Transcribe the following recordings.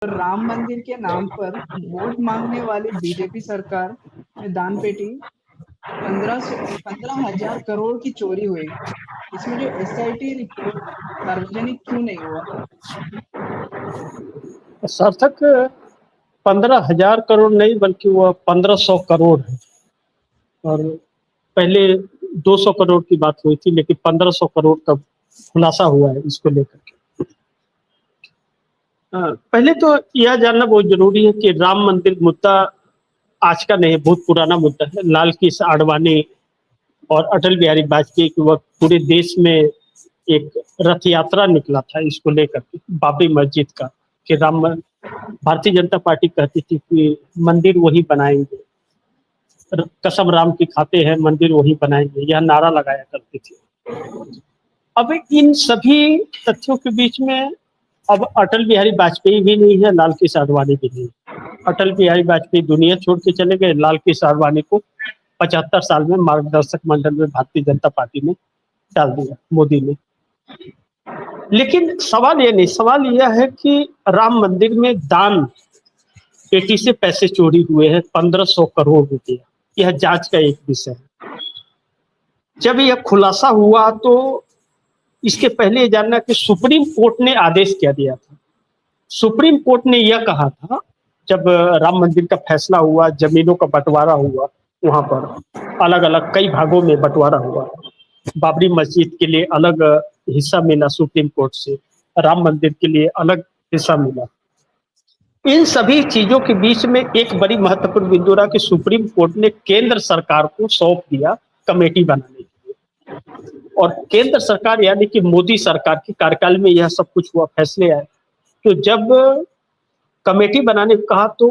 राम मंदिर के नाम पर वोट मांगने वाली बीजेपी सरकार में दान पेटी 15,000 करोड़ की चोरी हुई। इसमें जो एसआईटी रिपोर्ट सार्वजनिक क्यों नहीं हुआ? सार्थक 15,000 करोड़ नहीं बल्कि वह 1,500 करोड़ है। और पहले 200 करोड़ की बात हुई थी, लेकिन 1,500 करोड़ का खुलासा हुआ है इसको लेकर के। पहले तो यह जानना बहुत जरूरी है कि राम मंदिर मुद्दा आज का नहीं, बहुत पुराना मुद्दा है। लाल कृष्ण आडवाणी और अटल बिहारी वाजपेयी के वक्त पूरे देश में एक रथ यात्रा निकला था इसको लेकर के, बाबरी मस्जिद का, कि भारतीय जनता पार्टी कहती थी कि मंदिर वही बनाएंगे, कसम राम की खाते हैं, मंदिर वही बनाएंगे, यह नारा लगाया करती थी। अब इन सभी तथ्यों के बीच में अब अटल बिहारी वाजपेयी भी नहीं है, लाल कृष्ण आडवाणी भी नहीं है। अटल बिहारी वाजपेयी दुनिया छोड़ के चले गए, लाल कृष्ण आडवाणी को 75 साल में मार्गदर्शक मंडल में भारतीय जनता पार्टी ने डाल दिया, मोदी ने। लेकिन सवाल ये नहीं, सवाल यह है कि राम मंदिर में दान पेटी से पैसे चोरी हुए हैं 1,500 करोड़ रुपए। यह जांच का एक विषय है। जब यह खुलासा हुआ तो इसके पहले जानना कि सुप्रीम कोर्ट ने आदेश क्या दिया था। सुप्रीम कोर्ट ने यह कहा था, जब राम मंदिर का फैसला हुआ, जमीनों का बंटवारा हुआ, वहां पर अलग अलग कई भागों में बंटवारा हुआ, बाबरी मस्जिद के लिए अलग हिस्सा मिला सुप्रीम कोर्ट से, राम मंदिर के लिए अलग हिस्सा मिला। इन सभी चीजों के बीच में एक बड़ी महत्वपूर्ण बिंदु रहा कि सुप्रीम कोर्ट ने केंद्र सरकार को सौंप दिया कमेटी बनाने के लिए। और केंद्र सरकार यानी कि मोदी सरकार के कार्यकाल में यह सब कुछ हुआ, फैसले आए। तो जब कमेटी बनाने को कहा तो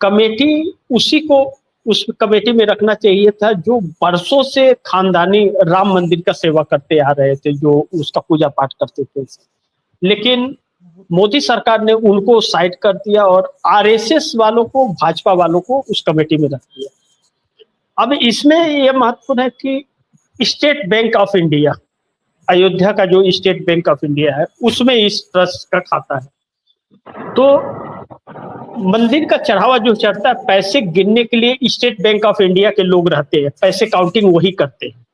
कमेटी उसी को उस कमेटी में रखना चाहिए था जो बरसों से खानदानी राम मंदिर का सेवा करते आ रहे थे, जो उसका पूजा पाठ करते थे। लेकिन मोदी सरकार ने उनको साइड कर दिया और आरएसएस वालों को, भाजपा वालों को उस कमेटी में रख दिया। अब इसमें यह महत्वपूर्ण है कि state bank of India, Ayodhya का जो स्टेट बैंक ऑफ इंडिया है, उसमें इस ट्रस्ट का खाता है। तो मंदिर का चढ़ावा जो चढ़ता है, पैसे गिनने के लिए स्टेट बैंक ऑफ इंडिया के लोग रहते हैं, पैसे काउंटिंग वही करते हैं।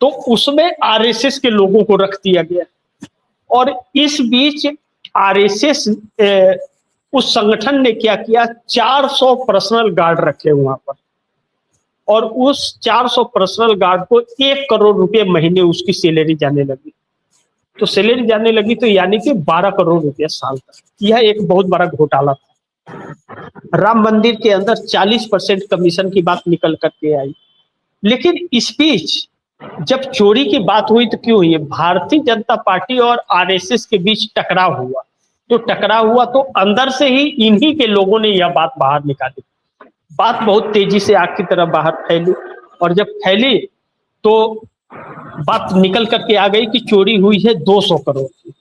तो उसमें आरएसएस के लोगों को रख दिया गया। और इस बीच आरएसएस उस संगठन ने क्या किया, 400 पर्सनल गार्ड रखे वहां पर, और उस 400 पर्सनल गार्ड को 1 करोड़ रुपए महीने उसकी सैलरी जाने लगी। तो सैलरी जाने लगी तो यानी कि 12 करोड़ रुपया साल तक। यह एक बहुत बड़ा घोटाला था। राम मंदिर के अंदर 40% कमीशन की बात निकल करके आई। लेकिन इस बीच जब चोरी की बात हुई तो क्यों हुई? भारतीय जनता पार्टी और आरएसएस के बीच टकराव हुआ। तो टकराव हुआ तो अंदर से ही इन्हीं के लोगों ने यह बात बाहर निकाली। बात बहुत तेजी से आग की तरह बाहर फैली, और जब फैली तो बात निकल करके आ गई कि चोरी हुई है 200 करोड़ की।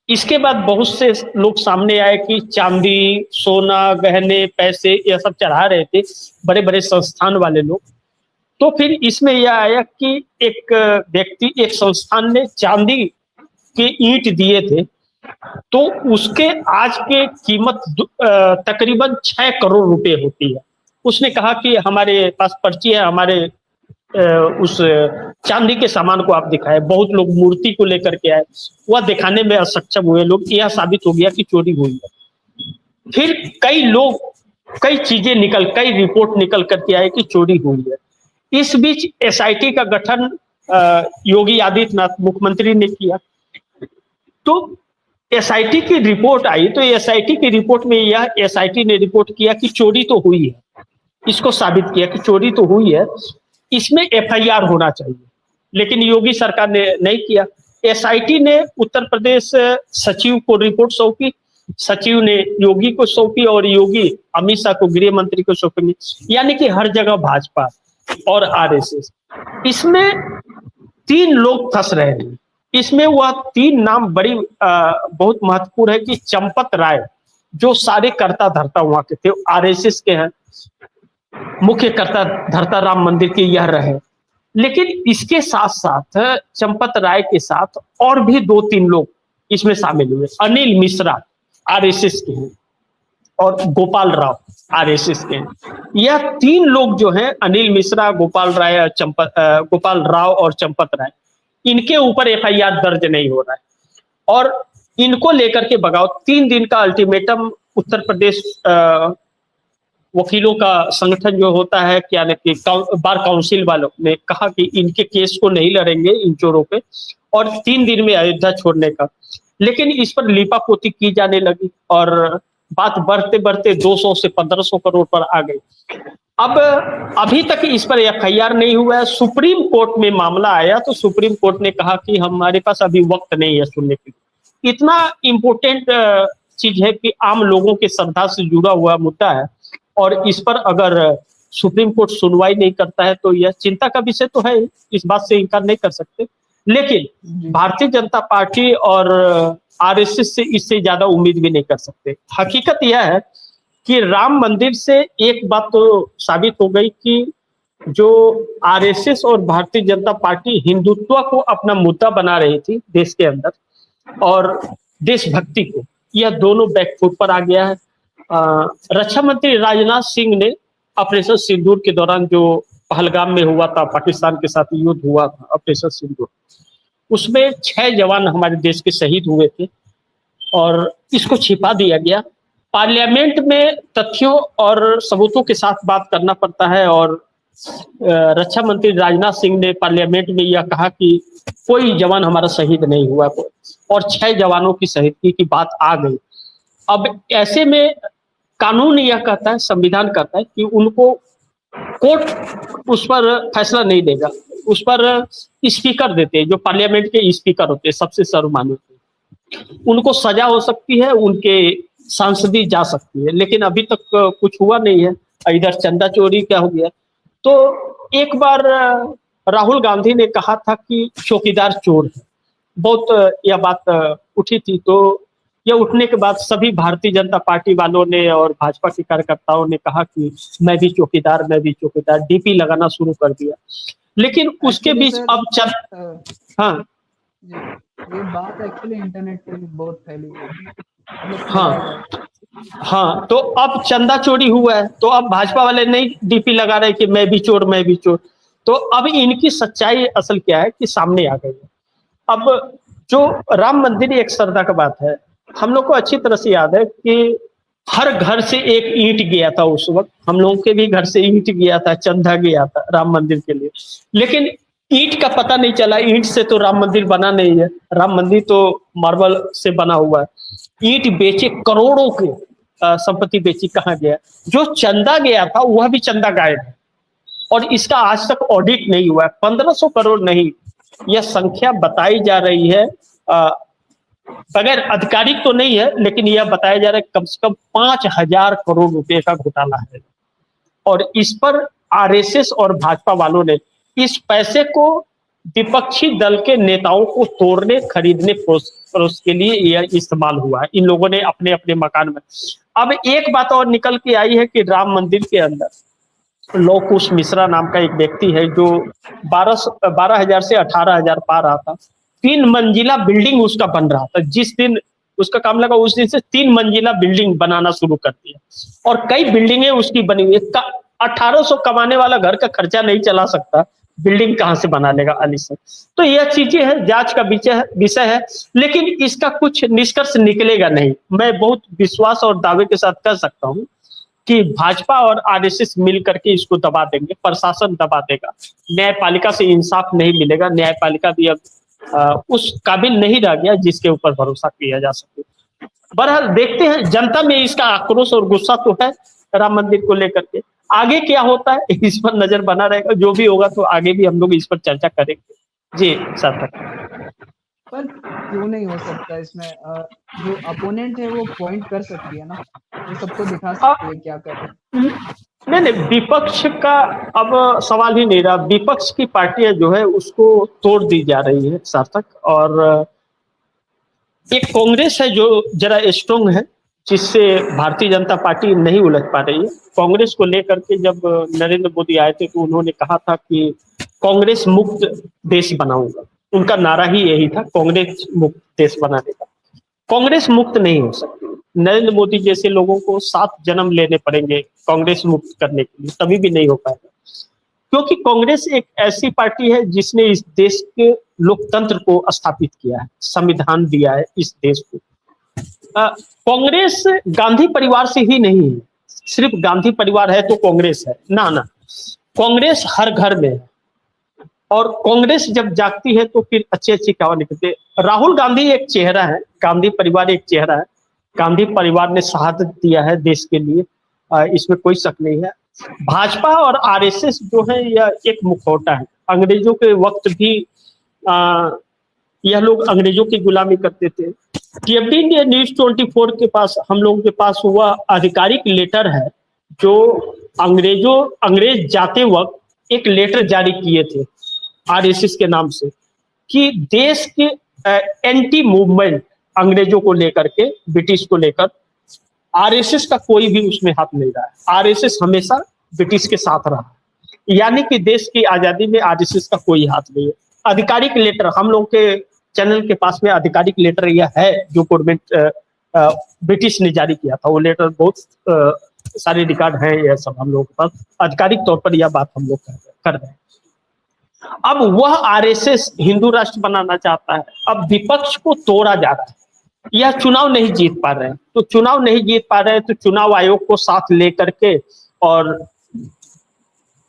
इसके बाद बहुत से लोग सामने आए कि चांदी, सोना, गहने, पैसे यह सब चढ़ा रहे थे बड़े बड़े संस्थान वाले लोग। तो फिर इसमें यह आया कि एक व्यक्ति, एक संस्थान ने चांदी के ईंट दिए थे, तो उसके आज के कीमत तकरीबन 6 करोड़ रुपए होती है। उसने कहा कि हमारे पास पर्ची है, हमारे उस चांदी के सामान को आप दिखाए। बहुत लोग मूर्ति को लेकर के आए, वह दिखाने में असक्षम हुए लोग। यह साबित हो गया कि चोरी हुई है। फिर कई लोग, कई चीजें कई रिपोर्ट निकल करके आए कि चोरी हुई है। इस बीच एसआईटी का गठन योगी आदित्यनाथ मुख्यमंत्री ने किया। तो एसआईटी की रिपोर्ट आई, तो एसआईटी की रिपोर्ट में यह एसआईटी ने रिपोर्ट किया कि चोरी तो हुई है, इसको साबित किया कि चोरी तो हुई है, इसमें एफआईआर होना चाहिए। लेकिन योगी सरकार ने नहीं किया। एसआईटी ने उत्तर प्रदेश सचिव को रिपोर्ट सौंपी, सचिव ने योगी को सौंपी, और योगी अमित शाह को, गृह मंत्री को सौंपी। यानी कि हर जगह भाजपा और आरएसएस। इसमें 3 लोग फंस रहे हैं। इसमें वह 3 नाम बड़ी बहुत महत्वपूर्ण है कि चंपत राय, जो सारे कर्ता धर्ता वहां के थे, आरएसएस के हैं, मुख्य कर्ता धर्ता राम मंदिर के यह रहे। लेकिन इसके साथ साथ चंपत राय के साथ और भी 2-3 लोग इसमें शामिल हुए। अनिल मिश्रा, आरएसएस के हैं और गोपाल राव आरएसएस के हैं। यह तीन लोग जो हैं, अनिल मिश्रा, गोपाल राव और चंपत राय, इनके ऊपर एफआईआर दर्ज नहीं हो रहा है और इनको लेकर के बगावत 3 दिन का अल्टीमेटम उत्तर प्रदेश वकीलों का संगठन जो होता है, क्या ना कि बार काउंसिल वालों ने कहा कि इनके केस को नहीं लड़ेंगे इन चोरों पे और 3 दिन में अयोध्या छोड़ने का। लेकिन इस पर लीपापोती की जाने लगी और बात बढ़ते बढ़ते 200 से 1500 करोड़ पर आ गई। अब अभी तक इस पर एफआईआर नहीं हुआ है। सुप्रीम कोर्ट में मामला आया तो सुप्रीम कोर्ट ने कहा कि हमारे पास अभी वक्त नहीं है सुनने के लिए। इतना इम्पोर्टेंट चीज है कि आम लोगों के श्रद्धा से जुड़ा हुआ मुद्दा है और इस पर अगर सुप्रीम कोर्ट सुनवाई नहीं करता है तो यह चिंता का विषय तो है, इस बात से इनकार नहीं कर सकते। लेकिन भारतीय जनता पार्टी और आरएसएस से इससे ज्यादा उम्मीद भी नहीं कर सकते। हकीकत यह है कि राम मंदिर से एक बात तो साबित हो गई कि जो आरएसएस और भारतीय जनता पार्टी हिंदुत्व को अपना मुद्दा बना रही थी देश के अंदर और देशभक्ति को, यह दोनों बैकफुट पर आ गया है। रक्षा मंत्री राजनाथ सिंह ने ऑपरेशन सिंदूर के दौरान जो पहलगाम में हुआ था, पाकिस्तान के साथ युद्ध हुआ था ऑपरेशन सिंदूर, उसमें 6 जवान हमारे देश के शहीद हुए थे और इसको छिपा दिया गया। पार्लियामेंट में तथ्यों और सबूतों के साथ बात करना पड़ता है और रक्षा मंत्री राजनाथ सिंह ने पार्लियामेंट में यह कहा कि कोई जवान हमारा शहीद नहीं हुआ और 6 जवानों की शहीदगी की बात आ गई। अब ऐसे में कानून यह कहता है, संविधान कहता है कि उनको कोर्ट उस पर फैसला नहीं देगा, उस पर स्पीकर देते हैं, जो पार्लियामेंट के स्पीकर होते हैं, सबसे सर्वमान्य, उनको सजा हो सकती है, उनके सांसदी जा सकती है। लेकिन अभी तक कुछ हुआ नहीं है। इधर चंदा चोरी क्या हो गया। तो एक बार राहुल गांधी ने कहा था कि चौकीदार चोर है, बहुत यह बात उठी थी। तो यह उठने के बाद सभी भारतीय जनता पार्टी वालों ने और भाजपा के कार्यकर्ताओं ने कहा कि मैं भी चौकीदार, डीपी लगाना शुरू कर दिया। लेकिन उसके बीच अब हाँ ये बात एक्चुअली इंटरनेट पे भी बहुत फैली है। हाँ, तो अब चंदा चोरी हुआ है तो अब भाजपा वाले नहीं डीपी लगा रहे कि मैं भी चोर। तो अब इनकी सच्चाई असल क्या है कि सामने आ गई है। अब जो राम मंदिर एक श्रद्धा का बात है, हम लोग को अच्छी तरह से याद है कि हर घर से एक ईंट गया था उस वक्त। हम लोगों के भी घर से ईंट गया था, चंदा गया था राम मंदिर के लिए। लेकिन ईंट का पता नहीं चला, ईंट से तो राम मंदिर बना नहीं है, राम मंदिर तो मार्बल से बना हुआ है। ईंट बेचे, करोड़ों की संपत्ति बेची, कहाँ गया? जो चंदा गया था वह भी चंदा गायब है और इसका आज तक ऑडिट नहीं हुआ है। 1500 करोड़ नहीं, यह संख्या बताई जा रही है, बगैर आधिकारिक तो नहीं है, लेकिन यह बताया जा रहा है कम से कम 5000 करोड़ रुपए का घोटाला है। और इस पर आरएसएस और भाजपा वालों ने इस पैसे को विपक्षी दल के नेताओं को तोड़ने, खरीदने, परोस के लिए यह इस्तेमाल हुआ है। इन लोगों ने अपने अपने मकान में। अब एक बात और निकल के आई है कि राम मंदिर के अंदर लौह कुश मिश्रा नाम का एक व्यक्ति है जो 12,000 से 18,000 पा रहा था। 3 मंजिला बिल्डिंग उसका बन रहा था। जिस दिन उसका काम लगा उस दिन से 3 मंजिला बिल्डिंग बनाना शुरू कर दिया और कई बिल्डिंगें उसकी बनी हुई है। 1800 कमाने वाला घर का खर्चा नहीं चला सकता, बिल्डिंग कहां से बना लेगा अलीसर। तो यह चीजें हैं, जांच का विषय है, लेकिन इसका कुछ निष्कर्ष निकलेगा नहीं। मैं बहुत विश्वास और दावे के साथ कह सकता हूं कि भाजपा और आरएसएस मिल करके इसको दबा देंगे, प्रशासन दबा देगा, न्यायपालिका से इंसाफ नहीं मिलेगा। न्यायपालिका भी अब उस काबिल नहीं रह गया जिसके ऊपर भरोसा किया जा सके। बहरहाल देखते हैं, जनता में इसका आक्रोश और गुस्सा तो है राम मंदिर को लेकर के। आगे क्या होता है इस पर नजर बना रहेगा, जो भी होगा तो आगे भी हम लोग इस पर चर्चा करेंगे। जी सार्थक। पर क्यों नहीं हो सकता इसमें? जो अपोनेंट है वो पॉइंट कर सकती है ना, वो सबको दिखा सकती है क्या कर रहे हैं। नहीं, विपक्ष का अब सवाल ही नहीं रहा। विपक्ष की पार्टियां जो है उसको तोड़ दी जा रही है सार्थक। और एक कांग्रेस है जो जरा स्ट्रॉन्ग है, जिससे भारतीय जनता पार्टी नहीं उलझ पा रही है। कांग्रेस को लेकर के जब नरेंद्र मोदी आए थे तो उन्होंने कहा था कि कांग्रेस मुक्त देश बनाऊंगा। उनका नारा ही यही था, कांग्रेस मुक्त देश बनाने का। कांग्रेस मुक्त नहीं हो सकती। नरेंद्र मोदी जैसे लोगों को 7 जन्म लेने पड़ेंगे कांग्रेस मुक्त करने के लिए, तभी भी नहीं हो पाएगा। क्योंकि कांग्रेस एक ऐसी पार्टी है जिसने इस देश के लोकतंत्र को स्थापित किया है, संविधान दिया है इस देश को। कांग्रेस गांधी परिवार से ही नहीं है, सिर्फ गांधी परिवार है तो कांग्रेस है ना, ना, कांग्रेस हर घर में है। और कांग्रेस जब जागती है तो फिर अच्छे अच्छे काम निकलते हैं। राहुल गांधी एक चेहरा है, गांधी परिवार एक चेहरा है, गांधी परिवार ने शहादत दिया है देश के लिए, इसमें कोई शक नहीं है। भाजपा और आरएसएस जो है यह एक मुखौटा है। अंग्रेजों के वक्त भी यह लोग अंग्रेजों की गुलामी करते थे। टीएमटी इंडिया न्यूज 24 के पास, हम लोगों के पास हुआ आधिकारिक लेटर है जो अंग्रेज जाते वक्त एक लेटर जारी किए थे आरएसएस के नाम से कि देश के एंटी मूवमेंट अंग्रेजों को लेकर के, ब्रिटिश को लेकर आरएसएस का कोई भी उसमें हाथ नहीं रहा है। आरएसएस हमेशा ब्रिटिश के साथ रहा, यानी कि देश की आजादी में आरएसएस का कोई हाथ नहीं है। आधिकारिक लेटर हम लोग के चैनल के पास में आधिकारिक लेटर यह है जो गवर्नमेंट ब्रिटिश ने जारी किया था। वो लेटर बहुत सारे रिकॉर्ड हैं, यह सब हम लोगों के पास आधिकारिक तौर पर यह बात हम लोग कर रहे हैं। अब वह आरएसएस हिंदू राष्ट्र बनाना चाहता है, अब विपक्ष को तोड़ा जा रहा है। यह चुनाव नहीं जीत पा रहे हैं, तो चुनाव नहीं जीत पा रहे हैं तो चुनाव आयोग को साथ लेकर के और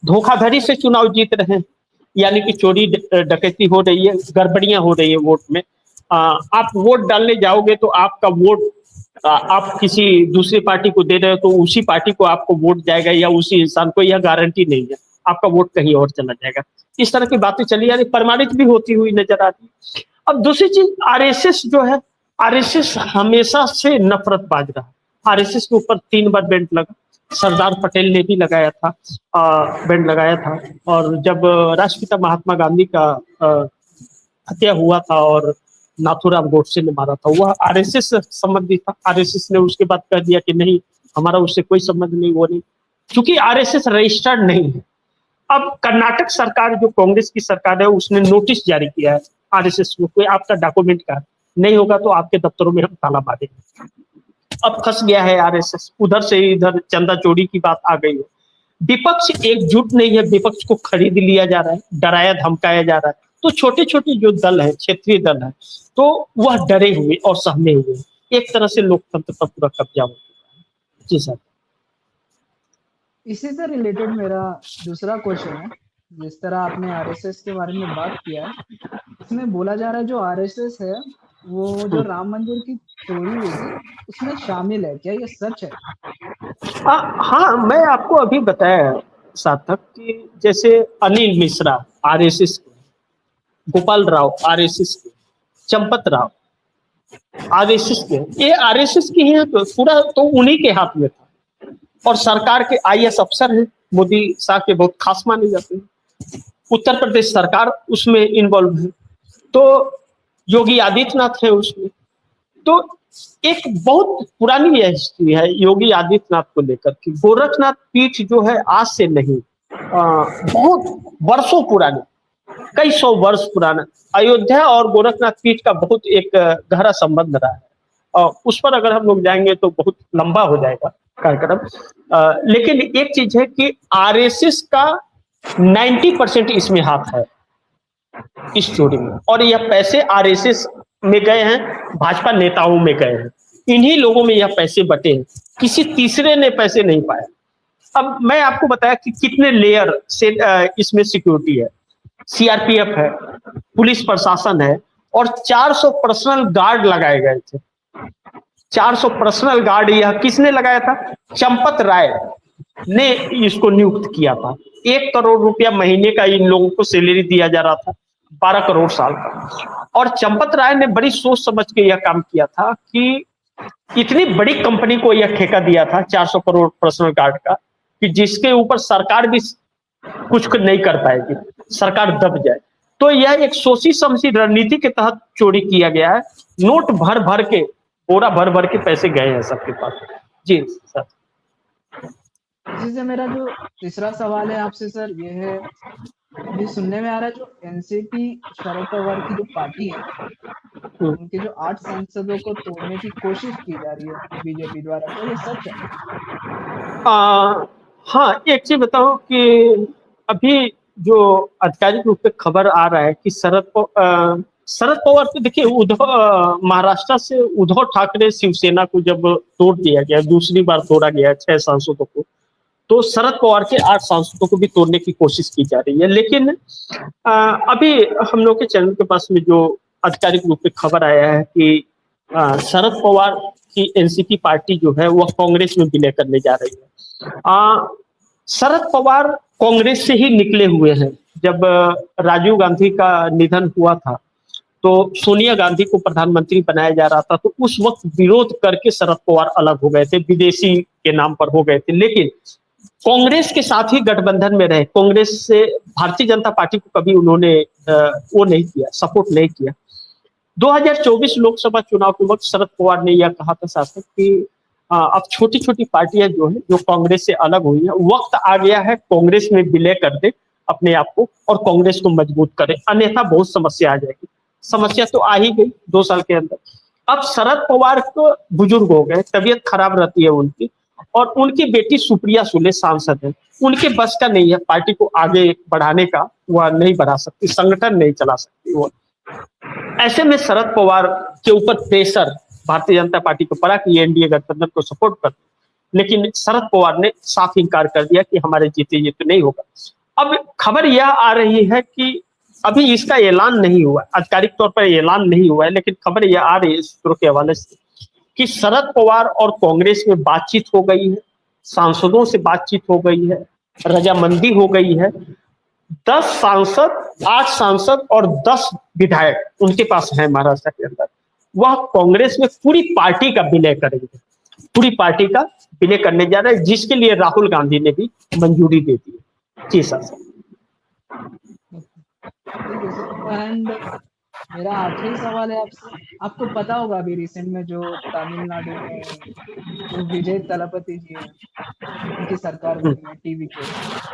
धोखाधड़ी से चुनाव जीत रहे हैं, यानी कि चोरी डकैती हो रही है, गड़बड़ियां हो रही है वोट में। आप वोट डालने जाओगे तो आपका वोट आप किसी दूसरी पार्टी को दे रहे हो तो उसी पार्टी को आपको वोट जाएगा या उसी इंसान को, यह गारंटी नहीं है, आपका वोट कहीं और चला जाएगा। इस तरह की बातें चली आ रही, प्रमाणित भी होती हुई नजर आती। अब दूसरी चीज, आरएसएस जो है, आरएसएस हमेशा से नफरतबाज रहा। आरएसएस के ऊपर 3 बार बैंड लगा, सरदार पटेल ने भी लगाया था, बैंड लगाया था। और जब राष्ट्रपिता महात्मा गांधी का हत्या हुआ था और नाथूराम गोडसे ने मारा था, वह आरएसएस से संबंधित था। आरएसएस ने उसके बाद कह दिया कि नहीं, हमारा उससे कोई संबंध नहीं, वो नहीं, क्योंकि आरएसएस रजिस्टर्ड नहीं है। अब कर्नाटक सरकार जो कांग्रेस की सरकार है उसने नोटिस जारी किया है आरएसएस को, कोई आपका डॉक्यूमेंट कार्ड नहीं होगा तो आपके दफ्तरों में हम ताला मारेंगे। अब फंस गया है आरएसएस, उधर से इधर चंदा चोरी की बात आ गई है। विपक्ष एकजुट नहीं है, विपक्ष को खरीद लिया जा रहा है, डराया धमकाया जा रहा है। तो छोटे छोटे जो दल है, क्षेत्रीय दल है, तो वह डरे हुए और सहमे हुए, एक तरह से लोकतंत्र पर पूरा कब्जा हो चुका है। जी सर। इसी से रिलेटेड मेरा दूसरा क्वेश्चन है, जिस तरह आपने आरएसएस के बारे में बात किया है, इसमें बोला जा रहा है जो आरएसएस है वो जो राम मंदिर की चोरी हुई थी उसमें शामिल है, क्या ये सच है? हाँ, मैं आपको अभी बताया सार्थक कि जैसे अनिल मिश्रा आरएसएस के, गोपाल राव आरएसएस के, चंपत राव आरएसएस के, ये आरएसएस की है, पूरा तो उन्हीं के हाथ में था। और सरकार के आईएएस अफसर हैं, मोदी साहब के बहुत खास माने जाते हैं। उत्तर प्रदेश सरकार उसमें इन्वॉल्व है, तो योगी आदित्यनाथ है उसमें। तो एक बहुत पुरानी यह हिस्ट्री है योगी आदित्यनाथ को लेकर कि गोरखनाथ पीठ जो है आज से नहीं, बहुत वर्षों पुरानी, कई 100 वर्ष पुराना अयोध्या और गोरखनाथ पीठ का बहुत एक गहरा संबंध रहा है। और उस पर अगर हम लोग जाएंगे तो बहुत लंबा हो जाएगा कार्यक्रम। लेकिन एक चीज है कि आरएसएस का 90% इसमें हाथ है, इस चोरी में। और यह पैसे आरएसएस में गए हैं, भाजपा नेताओं में गए हैं, इन्हीं लोगों में यह पैसे बटे हैं, किसी तीसरे ने पैसे नहीं पाए। अब मैं आपको बताया कि कितने लेयर से इसमें सिक्योरिटी है, सीआरपीएफ है, पुलिस प्रशासन है, और 400 पर्सनल गार्ड लगाए गए थे। 400 पर्सनल गार्ड यह किसने लगाया था? चंपत राय ने इसको नियुक्त किया था। 1 करोड़ रुपया महीने का इन लोगों को सैलरी दिया जा रहा था, 12 करोड़ साल का। और चंपत राय ने बड़ी सोच समझ के यह काम किया था कि इतनी बड़ी कंपनी को यह ठेका दिया था 400 करोड़ पर्सनल गार्ड का, कि जिसके ऊपर सरकार भी कुछ नहीं कर पाएगी, सरकार दब जाए। तो यह एक सोची समझी रणनीति के तहत चोरी किया गया है। नोट भर भर के, बोरा भर भर के पैसे गए हैं सबके पास। जी सर। इसी से मेरा जो तीसरा सवाल है आपसे सर ये है, अभी सुनने में आ रहा है जो एनसीपी शरद पवार की जो पार्टी है, हम्म। उनके जो 8 सांसदों को तोड़ने की कोशिश की जा रही है बीजेपी द्वारा, क्या ये सच है? हाँ, एक चीज बताओ कि अभी जो आधिकारिक रूप से खबर आ रहा है कि शरद पवार तो देखिए महाराष्ट्र से उद्धव ठाकरे शिवसेना को जब तोड़ दिया गया, दूसरी बार तोड़ा गया 6 सांसदों को, तो शरद पवार के 8 सांसदों को भी तोड़ने की कोशिश की जा रही है। लेकिन अभी हम लोग के चैनल के पास में जो आधिकारिक रूप से खबर आया है कि शरद पवार की एनसीपी पार्टी जो है वह कांग्रेस में विलय करने जा रही है। शरद पवार कांग्रेस से ही निकले हुए हैं। जब राजीव गांधी का निधन हुआ था तो सोनिया गांधी को प्रधानमंत्री बनाया जा रहा था, तो उस वक्त विरोध करके शरद पवार अलग हो गए थे, विदेशी के नाम पर हो गए थे। लेकिन कांग्रेस के साथ ही गठबंधन में रहे, कांग्रेस से भारतीय जनता पार्टी को कभी उन्होंने वो नहीं किया, सपोर्ट नहीं किया। 2024 लोकसभा चुनाव के वक्त शरद पवार ने यह कहा था शासक कि अब छोटी छोटी पार्टियां जो है जो कांग्रेस से अलग हुई है, वक्त आ गया है कांग्रेस में विलय कर दे अपने आप को और कांग्रेस को मजबूत करे, अन्यथा बहुत समस्या आ जाएगी। समस्या तो आ ही गई 2 साल के अंदर। अब शरद पवार को बुजुर्ग हो गए, तबीयत खराब रहती है उनकी, और उनकी बेटी सुप्रिया सुले सांसद है, उनके बस का नहीं है पार्टी को आगे बढ़ाने का, वह नहीं बढ़ा सकती, संगठन नहीं चला सकती वो। ऐसे में शरद पवार के ऊपर प्रेशर भारतीय जनता पार्टी को पड़ा कि एनडीए गठबंधन को सपोर्ट कर, लेकिन शरद पवार ने साफ इनकार कर दिया कि हमारे जीते ये तो नहीं होगा। अब खबर यह आ रही है कि अभी इसका ऐलान नहीं हुआ, आधिकारिक तौर पर ऐलान नहीं हुआ है, लेकिन खबर यह आ रही है सूत्रों के हवाले से कि शरद पवार और कांग्रेस में बातचीत हो गई है, सांसदों से बातचीत हो गई है, रजामंदी हो गई है। 10 सांसद, 8 सांसद और 10 विधायक उनके पास है महाराष्ट्र के अंदर, वह कांग्रेस में पूरी पार्टी का विलय करेंगे, पूरी पार्टी का विलय करने जा रहे हैं, जिसके लिए राहुल गांधी ने भी मंजूरी दे दी है। जी सर। ठीक है सर। एंड मेरा आखिरी सवाल है आपसे, आपको पता होगा अभी रिसेंट में जो तमिलनाडु में जो विजय तलपति जी हैं, उनकी सरकार बनी है टीवी के,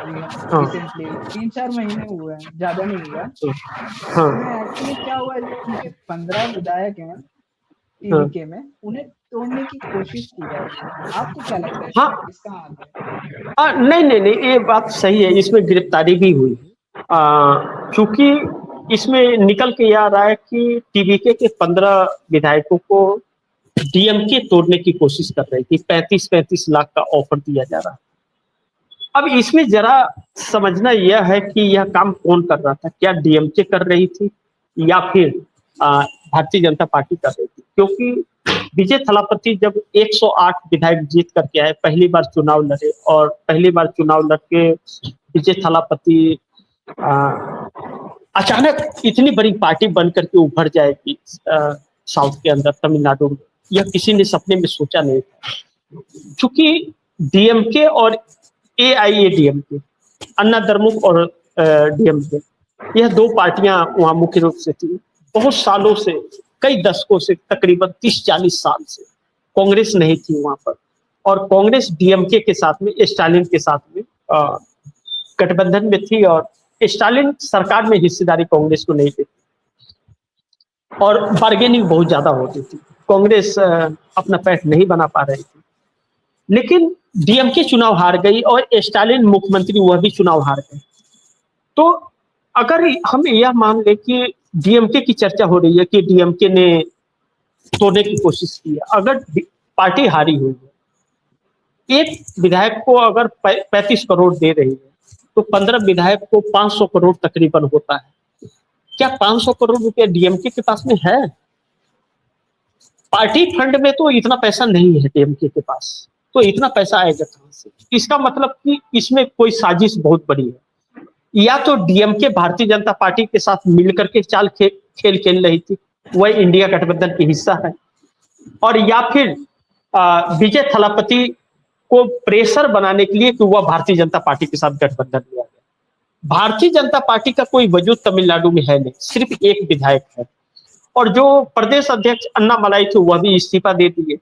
अभी रिसेंटली 3-4 महीने हुए हैं, ज्यादा नहीं हुआ। उसमें एक्चुअली क्या हुआ है, जो उनके 15 विधायक हैं टीवी के में, उन्हें तोड़ने की कोशिश की जा रही है। आपको क्या लगता है इसका आगे? नहीं नहीं नहीं, ये बात सही है, इसमें गिरफ्तारी भी हुई। क्योंकि इसमें निकल के यह आ रहा है कि टीवीके के 15 विधायकों को डीएमके तोड़ने की कोशिश कर रही थी, 35-35 लाख का ऑफर दिया जा रहा है। अब इसमें जरा समझना यह है कि यह काम कौन कर रहा था, क्या डीएमके कर रही थी या फिर भारतीय जनता पार्टी कर रही थी? क्योंकि विजय थलापति जब 108 विधायक जीत करके आए, पहली बार चुनाव लड़े, और पहली बार चुनाव लड़के विजय थलापति अचानक इतनी बड़ी पार्टी बन करके उभर जाएगी साउथ के अंदर, तमिलनाडु में, यह किसी ने सपने में सोचा नहीं था। क्योंकि डीएमके और एआईएडीएमके, अन्ना द्रमुक और डीएमके, यह 2 पार्टियां वहां मुख्य रूप से थी। बहुत सालों से, कई दशकों से, तकरीबन 30-40 साल से कांग्रेस नहीं थी वहां पर, और कांग्रेस डीएमके के साथ में, स्टालिन के साथ में गठबंधन में थी, और स्टालिन सरकार में हिस्सेदारी कांग्रेस को नहीं देती, और बार्गेनिंग बहुत ज्यादा होती थी, कांग्रेस अपना पैठ नहीं बना पा रही थी। लेकिन डीएमके चुनाव हार गई और स्टालिन मुख्यमंत्री वह भी चुनाव हार गए। तो अगर हम यह मान ले कि डीएमके की चर्चा हो रही है कि डीएमके ने तोड़ने की कोशिश की है, अगर पार्टी हारी हुई है, एक विधायक को अगर 35 करोड़ दे रही है, तो 15 विधायक को 500 करोड़ तकरीबन होता है। क्या 500 करोड़ रुपया डीएमके के पास में है? पार्टी फंड में तो इतना पैसा नहीं है डीएमके के पास, तो इतना पैसा आएगा कहां से? इसका मतलब कि इसमें कोई साजिश बहुत बड़ी है। या तो डीएमके भारतीय जनता पार्टी के साथ मिलकर के चाल खेल रही थी, वह इंडिया गठबंधन की हिस्सा है, और या फिर विजय थलापति को प्रेशर बनाने के लिए कि वह भारतीय जनता पार्टी के साथ गठबंधन लिया गया। भारतीय जनता पार्टी का कोई वजूद तमिलनाडु में है नहीं, सिर्फ एक विधायक है, और जो प्रदेश अध्यक्ष अन्ना मलाई थे वह भी इस्तीफा दे दिए।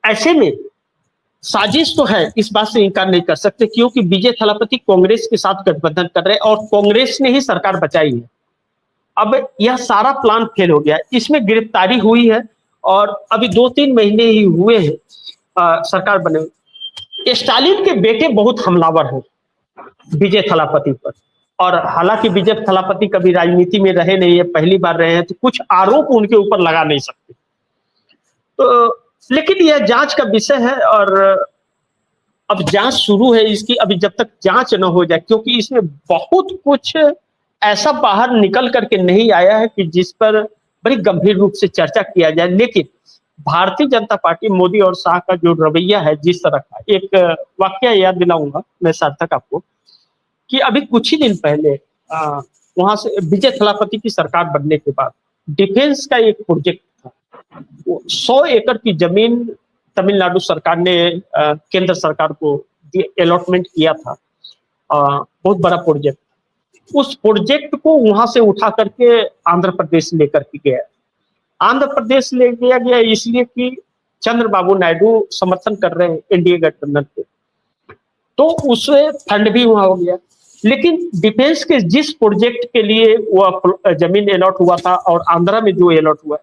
ऐसे में साजिश तो है, इस बात से इनकार नहीं कर सकते, क्योंकि विजय थलापति कांग्रेस के साथ गठबंधन कर रहे हैं और कांग्रेस ने ही सरकार बचाई है। अब यह सारा प्लान फेल हो गया, इसमें गिरफ्तारी हुई है और अभी 2-3 महीने ही हुए हैं सरकार बने हुए। स्टालिन के बेटे बहुत हमलावर हैं विजय थलापति पर, और हालांकि विजय थलापति कभी राजनीति में रहे नहीं है, पहली बार रहे हैं, तो कुछ आरोप उनके ऊपर लगा नहीं सकते। तो लेकिन यह जांच का विषय है और अब जांच शुरू है इसकी। अभी जब तक जांच न हो जाए, क्योंकि इसमें बहुत कुछ ऐसा बाहर निकल करके नहीं आया है कि जिस पर बड़ी गंभीर रूप से चर्चा किया जाए, लेकिन भारतीय जनता पार्टी, मोदी और शाह का जो रवैया है जिस तरह का, एक वाकया याद दिलाऊंगा मैं सार्थक आपको, कि अभी कुछ ही दिन पहले वहां से विजय थलापति की सरकार बनने के बाद डिफेंस का एक प्रोजेक्ट था, 100 एकड़ की जमीन तमिलनाडु सरकार ने केंद्र सरकार को अलॉटमेंट किया था। बहुत बड़ा प्रोजेक्ट, उस प्रोजेक्ट को वहां से उठा करके आंध्र प्रदेश लेकर के गया। आंध्र प्रदेश ले गया गया इसलिए कि चंद्रबाबू नायडू समर्थन कर रहे हैं एनडीए गठबंधन के, तो उससे फंड भी वहां हो गया। लेकिन डिफेंस के जिस प्रोजेक्ट के लिए वह जमीन अलॉट हुआ था और आंध्रा में जो अलॉट हुआ,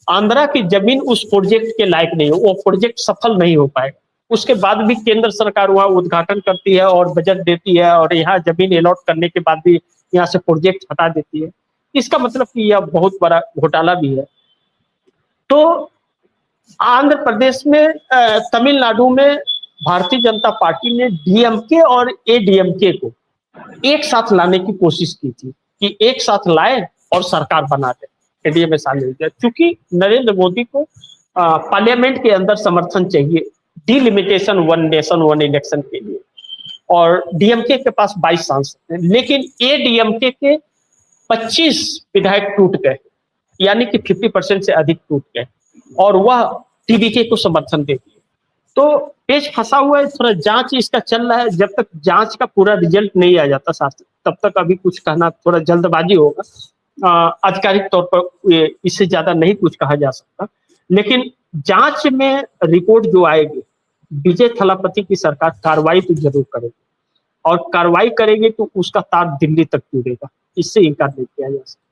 आंध्रा की जमीन उस प्रोजेक्ट के लायक नहीं है, वो प्रोजेक्ट सफल नहीं हो पाएगा। उसके बाद भी केंद्र सरकार वहां उद्घाटन करती है और बजट देती है, और यहाँ जमीन अलॉट करने के बाद भी यहाँ से प्रोजेक्ट हटा देती है। इसका मतलब कि यह बहुत बड़ा घोटाला भी है। तो आंध्र प्रदेश में, तमिलनाडु में भारतीय जनता पार्टी ने डीएमके और एडीएमके को एक साथ लाने की कोशिश की थी कि एक साथ लाए और सरकार बना दे, एनडीए में शामिल हो जाए। क्योंकि नरेंद्र मोदी को पार्लियामेंट के अंदर समर्थन चाहिए delimitation, one nation one election के लिए, और डीएमके के पास 22 सांसद हैं, लेकिन एडीएमके के 25 विधायक टूट गए, यानी कि 50% से अधिक टूट गए, और वह टीवीके को समर्थन देती है। तो पेच फंसा हुआ है, थोड़ा जांच इसका चल रहा है। जब तक जांच का पूरा रिजल्ट नहीं आ जाता शास्त्री, तब तक अभी कुछ कहना थोड़ा जल्दबाजी होगा। आधिकारिक तौर पर इससे ज्यादा नहीं कुछ कहा जा सकता, लेकिन जांच में रिपोर्ट जो आएगी, विजय थलापति की सरकार कार्रवाई तो जरूर करेगी, और कार्रवाई करेगी तो उसका तार दिल्ली तक जुड़ेगा, इससे इनकार नहीं किया जा सकता।